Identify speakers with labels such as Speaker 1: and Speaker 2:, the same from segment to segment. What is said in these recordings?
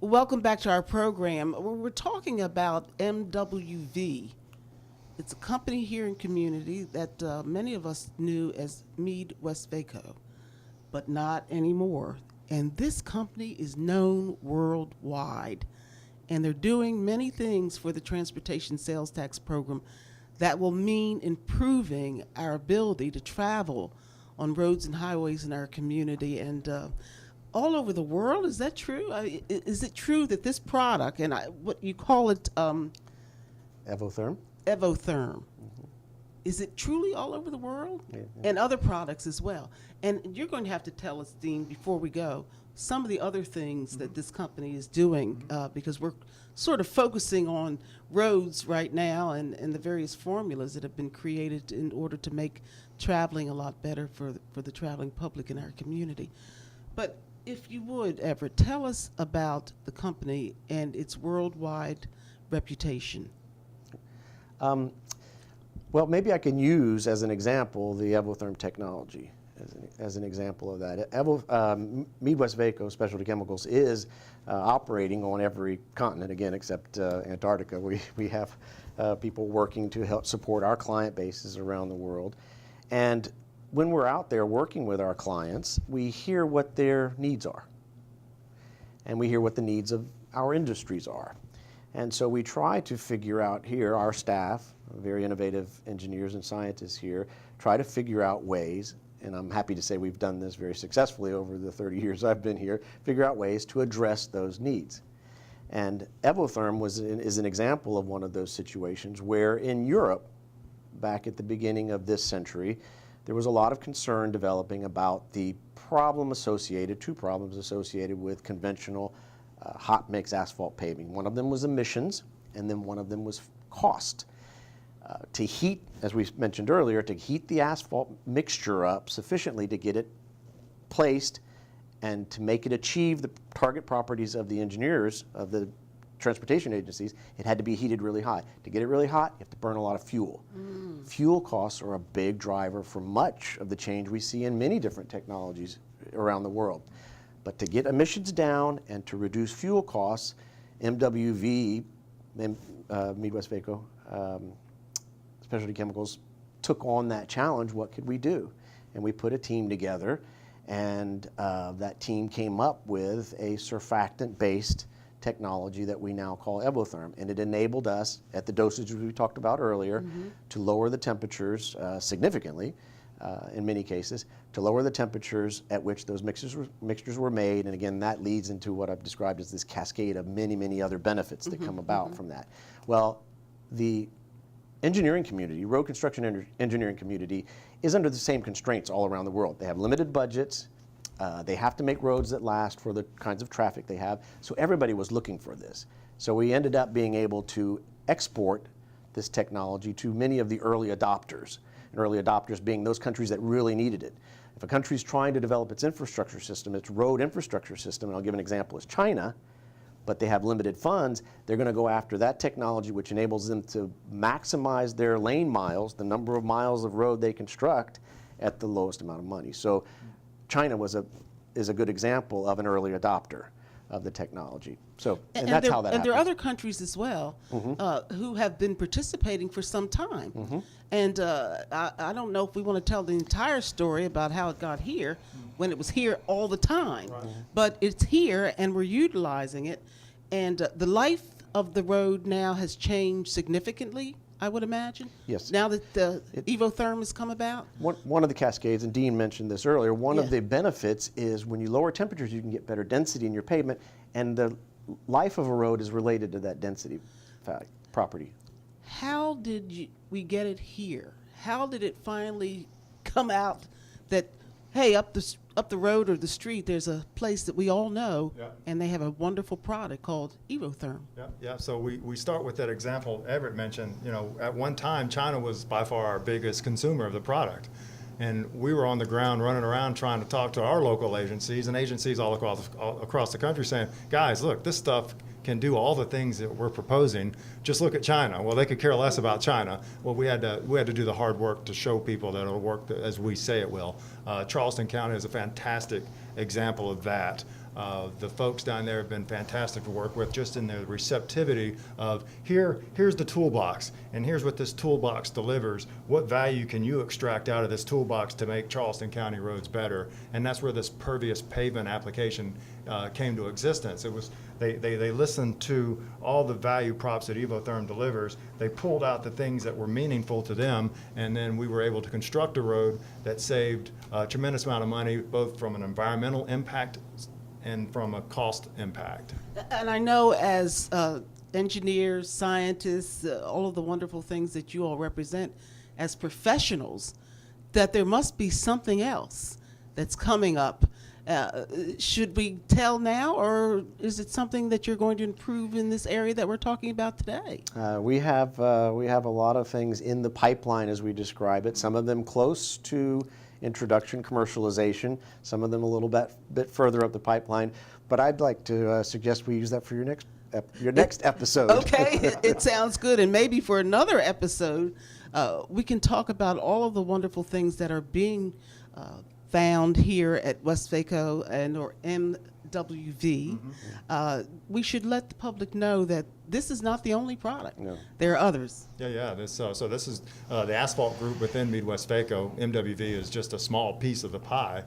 Speaker 1: Welcome back to our program. We're talking about MWV. It's a company here in community that many of us knew as Mead Westvaco, but not anymore. And this company is known worldwide. And they're doing many things for the transportation sales tax program that will mean improving our ability to travel on roads and highways in our community and all over the world. Is that true? Is it true that this product, and what you call it,
Speaker 2: Evotherm.
Speaker 1: Evotherm, is it truly all over the world?
Speaker 2: Yeah.
Speaker 1: And other products as well? And you're going to have to tell us, Dean, before we go, some of the other things that this company is doing, because we're sort of focusing on roads right now and the various formulas that have been created in order to make traveling a lot better for the traveling public in our community. But if you would, Everett, tell us about the company and its worldwide reputation.
Speaker 2: Well, maybe I can use as an example the Evotherm technology as an example of that. Mead Westvaco Specialty Chemicals is operating on every continent, again, except Antarctica. We have people working to help support our client bases around the world. And when we're out there working with our clients, we hear what their needs are. And we hear what the needs of our industries are. And so we try to figure out here, our staff, very innovative engineers and scientists here, try to figure out ways, and I'm happy to say we've done this very successfully over the 30 years I've been here, figure out ways to address those needs. And Evotherm is an example of one of those situations where in Europe, back at the beginning of this century, there was a lot of concern developing about the two problems associated with conventional hot mix asphalt paving. One of them was emissions, and then one of them was cost. To heat, as we mentioned earlier, to heat the asphalt mixture up sufficiently to get it placed and to make it achieve the target properties of the engineers of the transportation agencies, it had to be heated really high. To get it really hot, you have to burn a lot of fuel. Fuel costs are a big driver for much of the change we see in many different technologies around the world. But to get emissions down and to reduce fuel costs, MWV, Mead Westvaco Specialty Chemicals, took on that challenge. What could we do? And we put a team together, and that team came up with a surfactant-based technology that we now call Evotherm, and it enabled us, at the dosages we talked about earlier, to lower the temperatures significantly, in many cases, to lower the temperatures at which those mixtures were made, and again, that leads into what I've described as this cascade of many, many other benefits that come about from that. Well, the engineering community, road construction engineering community, is under the same constraints all around the world. They have limited budgets. They have to make roads that last for the kinds of traffic they have. So everybody was looking for this. So we ended up being able to export this technology to many of the early adopters, and early adopters being those countries that really needed it. If a country's trying to develop its infrastructure system, its road infrastructure system, and I'll give an example, is China, but they have limited funds, they're going to go after that technology which enables them to maximize their lane miles, the number of miles of road they construct, at the lowest amount of money. So China is a good example of an early adopter of the technology. So, and that's how that happens.
Speaker 1: And there are other countries as well who have been participating for some time. And I don't know if we want to tell the entire story about how it got here when it was here all the time. But it's here and we're utilizing it. And the life of the road now has changed significantly, I would imagine.
Speaker 2: Yes.
Speaker 1: Now that the Evotherm has come about?
Speaker 2: One of the cascades, and Dean mentioned this earlier, one of the benefits is when you lower temperatures, you can get better density in your pavement, and the life of a road is related to that density property.
Speaker 1: How did we get it here? How did it finally come out that, hey, up the road or the street, there's a place that we all know, and they have a wonderful product called Evotherm.
Speaker 3: Yeah. So we start with that example Everett mentioned. You know, at one time, China was by far our biggest consumer of the product. And we were on the ground running around trying to talk to our local agencies and agencies all across the country saying, guys, look, this stuff can do all the things that we're proposing. Just look at China. Well, they could care less about China. Well, we had to do the hard work to show people that it'll work as we say it will. Charleston County is a fantastic example of that. The folks down there have been fantastic to work with, just in their receptivity of here's the toolbox, and here's what this toolbox delivers. What value can you extract out of this toolbox to make Charleston County roads better? And that's where this pervious pavement application came to existence. It was they listened to all the value props that Evotherm delivers. They pulled out the things that were meaningful to them, and then we were able to construct a road that saved a tremendous amount of money, both from an environmental impact and from a cost impact.
Speaker 1: And I know as engineers, scientists, all of the wonderful things that you all represent as professionals, that there must be something else that's coming up. Should we tell now, or is it something that you're going to improve in this area that we're talking about today?
Speaker 2: We have a lot of things in the pipeline as we describe it. Some of them close to introduction, commercialization. Some of them a little bit further up the pipeline. But I'd like to suggest we use that for your next episode.
Speaker 1: Okay, it sounds good. And maybe for another episode, we can talk about all of the wonderful things that are being found here at Westvaco and or MWV. We should let the public know that this is not the only product.
Speaker 2: No.
Speaker 1: There are others.
Speaker 3: Yeah. So this is the asphalt group within Westvaco. MWV is just a small piece of the pie.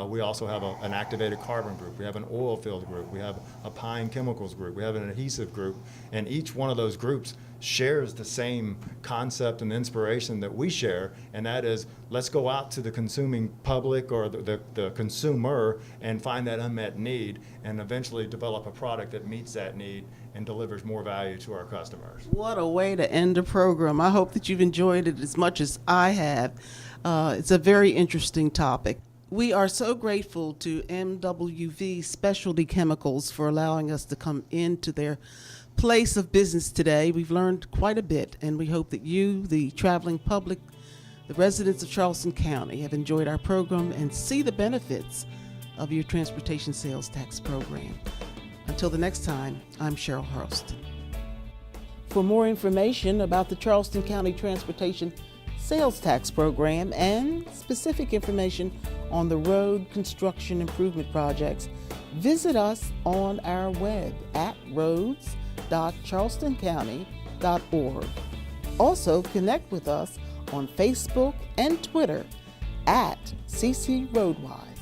Speaker 3: We also have an activated carbon group. We have an oil field group. We have a pine chemicals group. We have an adhesive group. And each one of those groups shares the same concept and inspiration that we share, and that is, let's go out to the consuming public or the consumer and find that unmet need and eventually develop a product that meets that need and delivers more value to our customers.
Speaker 1: What a way to end a program. I hope that you've enjoyed it as much as I have. It's a very interesting topic. We are so grateful to MWV Specialty Chemicals for allowing us to come into their place of business today. We've learned quite a bit, and we hope that you, the traveling public, the residents of Charleston County, have enjoyed our program and see the benefits of your transportation sales tax program. Until the next time, I'm Cheryl Hurlston. For more information about the Charleston County Transportation Sales Tax Program and specific information on the road construction improvement projects, visit us on our web at roads.charlestoncounty.org. Also, connect with us on Facebook and Twitter at CC Roadwise.